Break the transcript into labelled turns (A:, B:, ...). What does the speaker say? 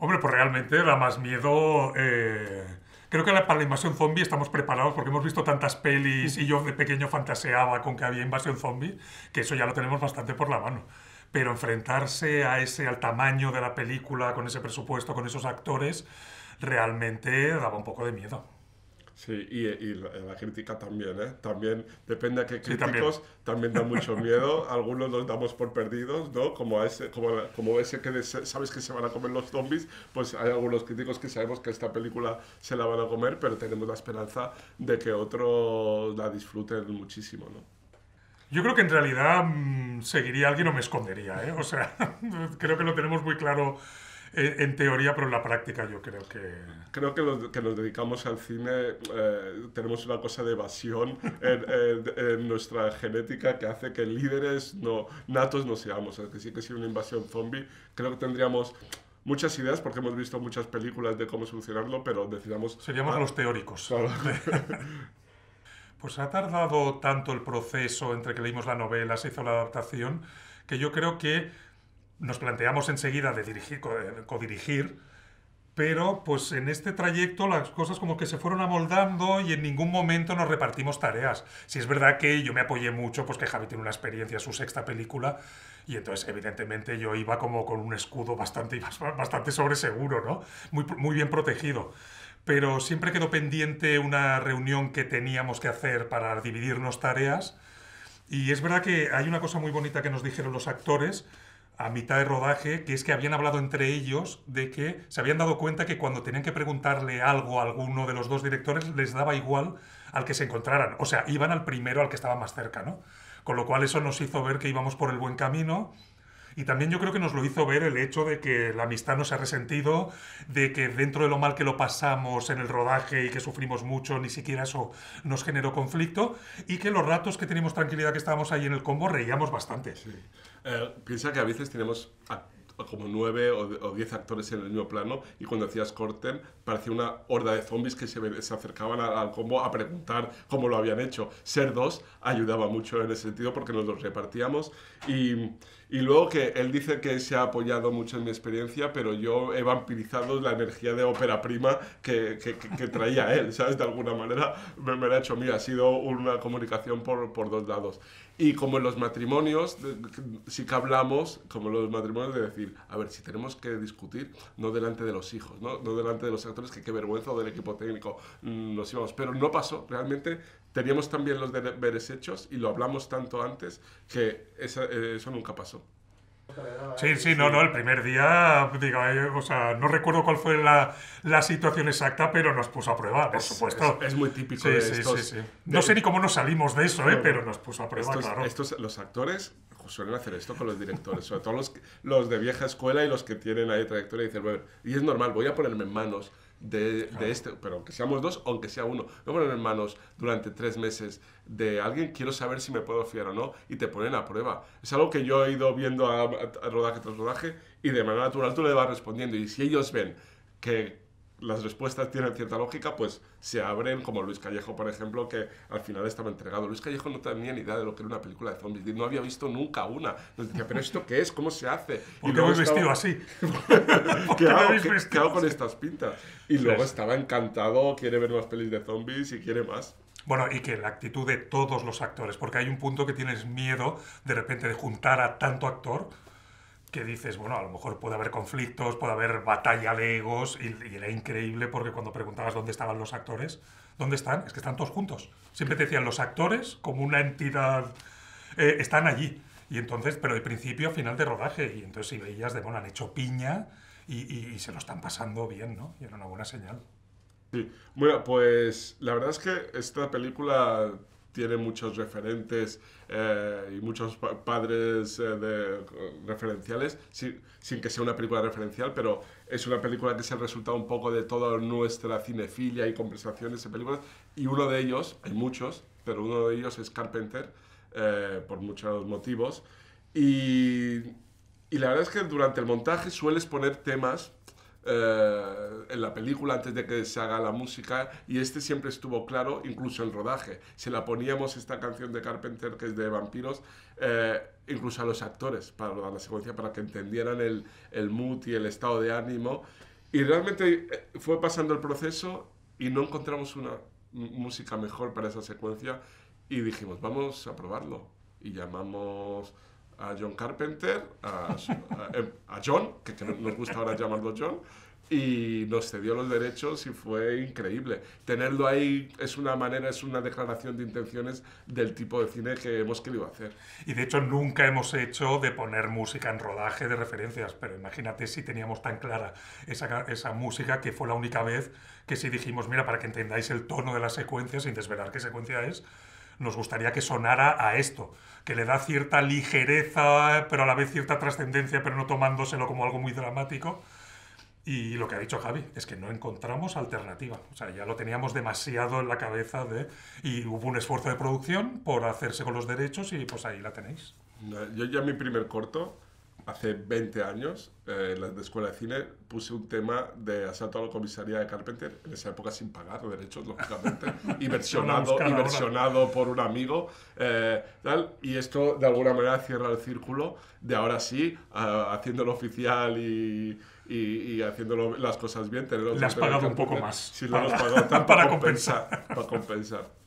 A: Hombre, pues realmente da más miedo. Creo que para la invasión zombie estamos preparados porque hemos visto tantas pelis y yo de pequeño fantaseaba con que había invasión zombie, que eso ya lo tenemos bastante por la mano. Pero enfrentarse a ese, al tamaño de la película, con ese presupuesto, con esos actores, realmente daba un poco de miedo.
B: Sí, y la crítica también, ¿eh? También depende a qué
A: Sí, también.
B: críticos, también da mucho miedo. Algunos los damos por perdidos, ¿no? Como ese que sabes que se van a comer los zombies, pues hay algunos críticos que sabemos que esta película se la van a comer, pero tenemos la esperanza de que otros la disfruten muchísimo, ¿no?
A: Yo creo que en realidad seguiría alguien o me escondería, ¿eh? O sea, creo que lo tenemos muy claro en teoría, pero en la práctica yo creo que...
B: Creo que los que nos dedicamos al cine tenemos una cosa de evasión en nuestra genética que hace que líderes no, natos no seamos. Es que sí que si una invasión zombie, creo que tendríamos muchas ideas porque hemos visto muchas películas de cómo solucionarlo, pero decidamos...
A: Seríamos
B: Ah,
A: los teóricos.
B: claro.
A: Pues ha tardado tanto el proceso entre que leímos la novela, se hizo la adaptación, que yo creo que nos planteamos enseguida de dirigir, codirigir, pero pues en este trayecto las cosas como que se fueron amoldando y en ningún momento nos repartimos tareas. Si es verdad que yo me apoyé mucho, pues que Javi tiene una experiencia, su sexta película, y entonces evidentemente yo iba como con un escudo bastante sobreseguro, ¿no? Muy bien protegido. Pero siempre quedó pendiente una reunión que teníamos que hacer para dividirnos tareas. Y es verdad que hay una cosa muy bonita que nos dijeron los actores a mitad de rodaje, que es que habían hablado entre ellos de que se habían dado cuenta que cuando tenían que preguntarle algo a alguno de los dos directores les daba igual al que se encontraran. O sea, iban al primero, al que estaba más cerca, ¿no? Con lo cual eso nos hizo ver que íbamos por el buen camino y también yo creo que nos lo hizo ver el hecho de que la amistad no se ha resentido, de que dentro de lo mal que lo pasamos en el rodaje y que sufrimos mucho, ni siquiera eso nos generó conflicto, y que los ratos que teníamos tranquilidad que estábamos ahí en el combo reíamos bastante.
B: Sí. Piensa que a veces tenemos como 9 o 10 actores en el mismo plano y cuando hacías corten parecía una horda de zombies que se acercaban al combo a preguntar cómo lo habían hecho. Ser dos ayudaba mucho en ese sentido porque nos los repartíamos y luego que él dice que se ha apoyado mucho en mi experiencia, pero yo he vampirizado la energía de ópera prima que traía él, ¿sabes? De alguna manera me la ha hecho mía, ha sido una comunicación por dos lados. Y como en los matrimonios, sí que hablamos, como en los matrimonios, de decir, a ver, si tenemos que discutir, no delante de los hijos, no delante de los actores, que qué vergüenza, o del equipo técnico, nos íbamos. Pero no pasó, realmente teníamos también los deberes hechos y lo hablamos tanto antes que eso nunca pasó.
A: Sí, sí, no, no,
B: Sí,
A: el primer día, digo, o sea, no recuerdo cuál fue la situación exacta, pero nos puso a prueba, por supuesto.
B: es muy típico
A: Sí,
B: de
A: sí, sí,
B: estos...
A: sí. No sé ni cómo nos salimos de eso,
B: No,
A: pero
B: no.
A: nos puso a prueba, claro.
B: Los actores suelen hacer esto con los directores, sobre todo los de vieja escuela y los que tienen ahí trayectoria y dicen, bueno, y es normal, voy a ponerme en manos de
A: Claro.
B: este, pero aunque seamos dos, aunque sea uno, voy a ponerme en manos durante 3 meses de alguien, quiero saber si me puedo fiar o no, y te ponen a prueba. Es algo que yo he ido viendo a rodaje tras rodaje y de manera natural tú le vas respondiendo, y si ellos ven que las respuestas tienen cierta lógica, pues se abren, como Luis Callejo, por ejemplo, que al final estaba entregado. Luis Callejo no tenía ni idea de lo que era una película de zombies, no había visto nunca una. Nos decía, ¿pero esto qué es? ¿Cómo se hace? Y
A: ¿Por qué
B: luego
A: voy vestido
B: estaba,
A: así? ¿Por
B: ¿qué
A: qué me
B: hago?
A: habéis
B: ¿Qué
A: vestido
B: hago con
A: así?
B: estas pintas? Y
A: Sí,
B: luego
A: sí.
B: estaba encantado, quiere ver más pelis de zombies y quiere más.
A: Bueno, y que la actitud de todos los actores, porque hay un punto que tienes miedo de repente de juntar a tanto actor que dices, bueno, a lo mejor puede haber conflictos, puede haber batalla de egos, y era increíble porque cuando preguntabas dónde estaban los actores, ¿dónde están? Es que están todos juntos. Siempre te decían los actores como una entidad, están allí. Y entonces, pero de principio a final de rodaje, y entonces si veías de, bueno, han hecho piña y se lo están pasando bien, ¿no? Y era una buena señal.
B: Sí. Bueno, pues la verdad es que esta película tiene muchos referentes y muchos padres referenciales, sin que sea una película referencial, pero es una película que es el resultado un poco de toda nuestra cinefilia y conversaciones en películas, y uno de ellos, hay muchos, pero uno de ellos es Carpenter, por muchos motivos, y, y la verdad es que durante el montaje sueles poner temas en la película antes de que se haga la música, y este siempre estuvo claro, incluso en rodaje se la poníamos, esta canción de Carpenter que es de vampiros, incluso a los actores para la secuencia, para que entendieran el mood y el estado de ánimo, Y realmente fue pasando el proceso y no encontramos una música mejor para esa secuencia y dijimos, vamos a probarlo. Y llamamos a John Carpenter, a John, que nos gusta ahora llamarlo John, y nos cedió los derechos y fue increíble. Tenerlo ahí es una manera, es una declaración de intenciones del tipo de cine que hemos querido hacer.
A: Y de hecho nunca hemos hecho de poner música en rodaje de referencias, pero imagínate si teníamos tan clara esa música que fue la única vez que sí dijimos, mira, para que entendáis el tono de la secuencia, sin desvelar qué secuencia es, nos gustaría que sonara a esto, que le da cierta ligereza, pero a la vez cierta trascendencia, pero no tomándoselo como algo muy dramático. Y lo que ha dicho Javi es que no encontramos alternativa. O sea, ya lo teníamos demasiado en la cabeza y hubo un esfuerzo de producción por hacerse con los derechos y pues ahí la tenéis.
B: Yo ya en mi primer corto, hace 20 años, en la de escuela de cine, puse un tema de Asalto a la comisaría de Carpenter, en esa época sin pagar derechos, lógicamente, y versionado por un amigo, tal, y esto de alguna manera cierra el círculo de ahora sí, haciéndolo oficial y haciendo las cosas bien.
A: Le has pagado un poco más.
B: Sí, le hemos pagado tanto
A: para compensar.
B: Para compensar.